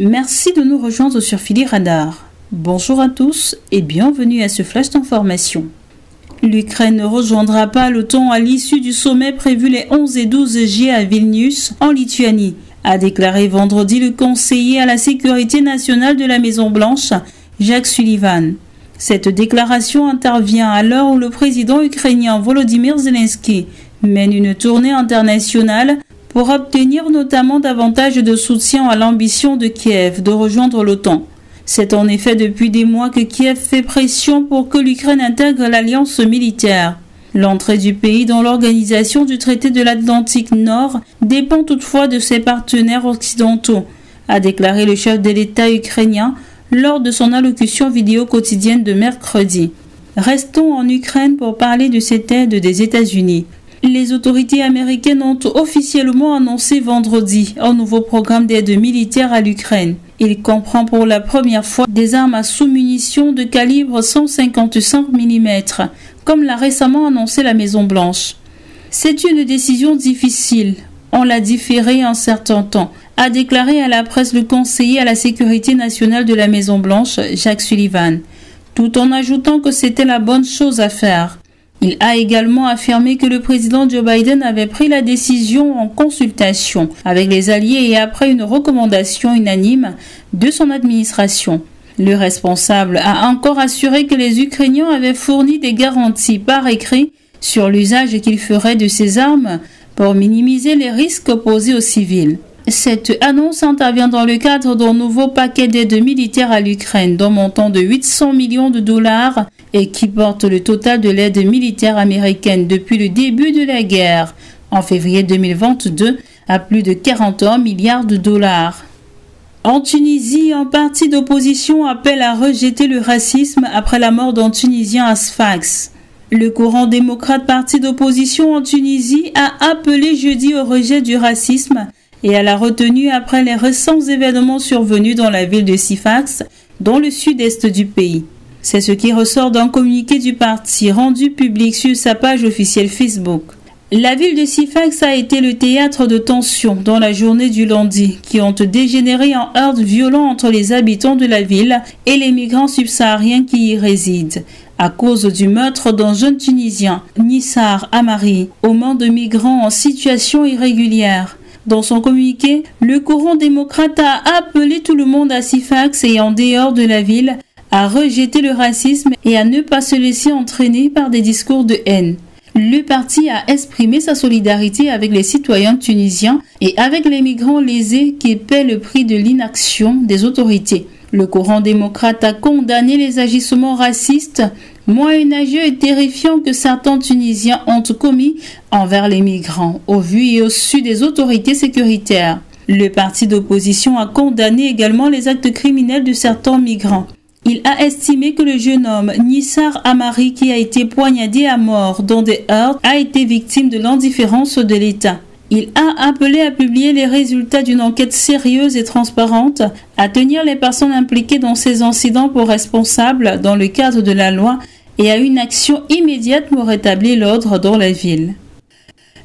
Merci de nous rejoindre sur Philly Radar. Bonjour à tous et bienvenue à ce flash d'information. L'Ukraine ne rejoindra pas l'OTAN à l'issue du sommet prévu les 11 et 12 juillet à Vilnius, en Lituanie, a déclaré vendredi le conseiller à la sécurité nationale de la Maison-Blanche, Jake Sullivan. Cette déclaration intervient à l'heure où le président ukrainien Volodymyr Zelensky mène une tournée internationale pour obtenir notamment davantage de soutien à l'ambition de Kiev de rejoindre l'OTAN. C'est en effet depuis des mois que Kiev fait pression pour que l'Ukraine intègre l'alliance militaire. L'entrée du pays dans l'organisation du traité de l'Atlantique Nord dépend toutefois de ses partenaires occidentaux, a déclaré le chef de l'État ukrainien lors de son allocution vidéo quotidienne de mercredi. Restons en Ukraine pour parler de cette aide des États-Unis. Les autorités américaines ont officiellement annoncé vendredi un nouveau programme d'aide militaire à l'Ukraine. Il comprend pour la première fois des armes à sous-munitions de calibre 155 mm, comme l'a récemment annoncé la Maison-Blanche. C'est une décision difficile. On l'a différée un certain temps, a déclaré à la presse le conseiller à la sécurité nationale de la Maison-Blanche, Jake Sullivan, tout en ajoutant que c'était la bonne chose à faire. Il a également affirmé que le président Joe Biden avait pris la décision en consultation avec les alliés et après une recommandation unanime de son administration. Le responsable a encore assuré que les Ukrainiens avaient fourni des garanties par écrit sur l'usage qu'ils feraient de ces armes pour minimiser les risques posés aux civils. Cette annonce intervient dans le cadre d'un nouveau paquet d'aide militaire à l'Ukraine d'un montant de 800 millions de dollars et qui porte le total de l'aide militaire américaine depuis le début de la guerre, en février 2022, à plus de 41 milliards de dollars. En Tunisie, un parti d'opposition appelle à rejeter le racisme après la mort d'un Tunisien à Sfax. Le courant démocrate parti d'opposition en Tunisie a appelé jeudi au rejet du racisme et à la retenue après les récents événements survenus dans la ville de Sfax, dans le sud-est du pays. C'est ce qui ressort d'un communiqué du parti rendu public sur sa page officielle Facebook. La ville de Sfax a été le théâtre de tensions dans la journée du lundi, qui ont dégénéré en heurts violents entre les habitants de la ville et les migrants subsahariens qui y résident, à cause du meurtre d'un jeune Tunisien, Nissar Amari, aux mains de migrants en situation irrégulière. Dans son communiqué, le courant démocrate a appelé tout le monde à Sfax et en dehors de la ville à rejeter le racisme et à ne pas se laisser entraîner par des discours de haine. Le parti a exprimé sa solidarité avec les citoyens tunisiens et avec les migrants lésés qui paient le prix de l'inaction des autorités. Le courant démocrate a condamné les agissements racistes, moyenâgeux et terrifiants que certains Tunisiens ont commis envers les migrants, au vu et au su des autorités sécuritaires. Le parti d'opposition a condamné également les actes criminels de certains migrants. Il a estimé que le jeune homme Nissar Amari, qui a été poignardé à mort dans des heurts, a été victime de l'indifférence de l'État. Il a appelé à publier les résultats d'une enquête sérieuse et transparente, à tenir les personnes impliquées dans ces incidents pour responsables dans le cadre de la loi et à une action immédiate pour rétablir l'ordre dans la ville.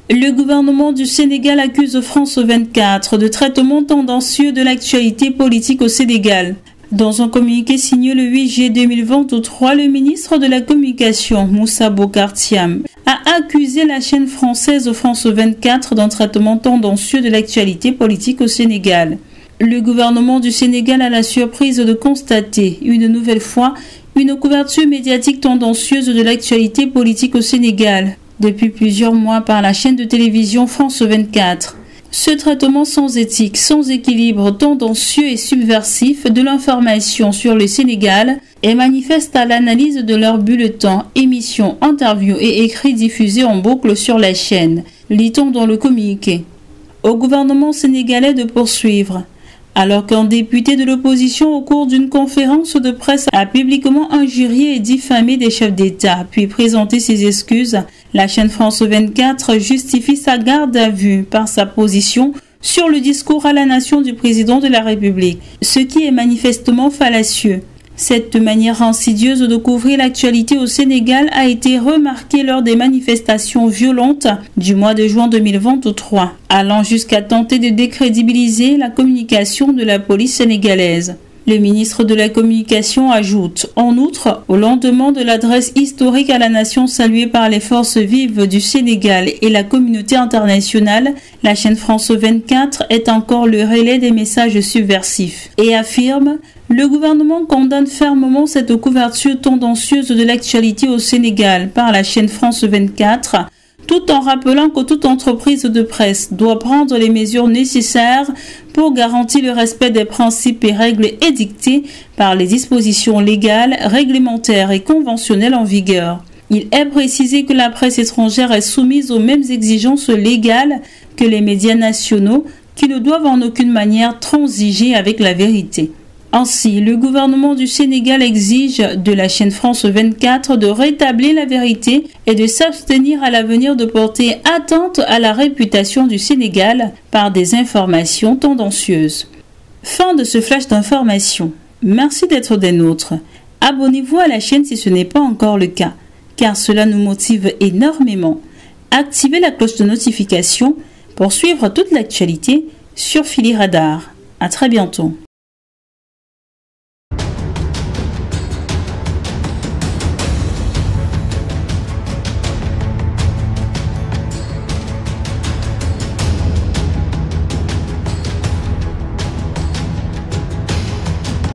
Le gouvernement du Sénégal accuse France 24 de traitement tendancieux de l'actualité politique au Sénégal. Dans un communiqué signé le 8 juillet 2023, le ministre de la Communication, Moussa Bocar Thiam, a accusé la chaîne française France 24 d'un traitement tendancieux de l'actualité politique au Sénégal. Le gouvernement du Sénégal a la surprise de constater, une nouvelle fois, une couverture médiatique tendancieuse de l'actualité politique au Sénégal, depuis plusieurs mois par la chaîne de télévision France 24. Ce traitement sans éthique, sans équilibre, tendancieux et subversif de l'information sur le Sénégal est manifeste à l'analyse de leurs bulletins, émissions, interviews et écrits diffusés en boucle sur la chaîne, lit-on dans le communiqué. Au gouvernement sénégalais de poursuivre. Alors qu'un député de l'opposition au cours d'une conférence de presse a publiquement injurié et diffamé des chefs d'État, puis présenté ses excuses, la chaîne France 24 justifie sa garde à vue par sa position sur le discours à la nation du président de la République, ce qui est manifestement fallacieux. Cette manière insidieuse de couvrir l'actualité au Sénégal a été remarquée lors des manifestations violentes du mois de juin 2023, allant jusqu'à tenter de décrédibiliser la communication de la police sénégalaise. Le ministre de la Communication ajoute, en outre, au lendemain de l'adresse historique à la nation saluée par les forces vives du Sénégal et la communauté internationale, la chaîne France 24 est encore le relais des messages subversifs et affirme « Le gouvernement condamne fermement cette couverture tendancieuse de l'actualité au Sénégal par la chaîne France 24 », tout en rappelant que toute entreprise de presse doit prendre les mesures nécessaires pour garantir le respect des principes et règles édictés par les dispositions légales, réglementaires et conventionnelles en vigueur. Il est précisé que la presse étrangère est soumise aux mêmes exigences légales que les médias nationaux qui ne doivent en aucune manière transiger avec la vérité. Ainsi, le gouvernement du Sénégal exige de la chaîne France 24 de rétablir la vérité et de s'abstenir à l'avenir de porter atteinte à la réputation du Sénégal par des informations tendancieuses. Fin de ce flash d'information. Merci d'être des nôtres. Abonnez-vous à la chaîne si ce n'est pas encore le cas, car cela nous motive énormément. Activez la cloche de notification pour suivre toute l'actualité sur Phili Radar. À très bientôt.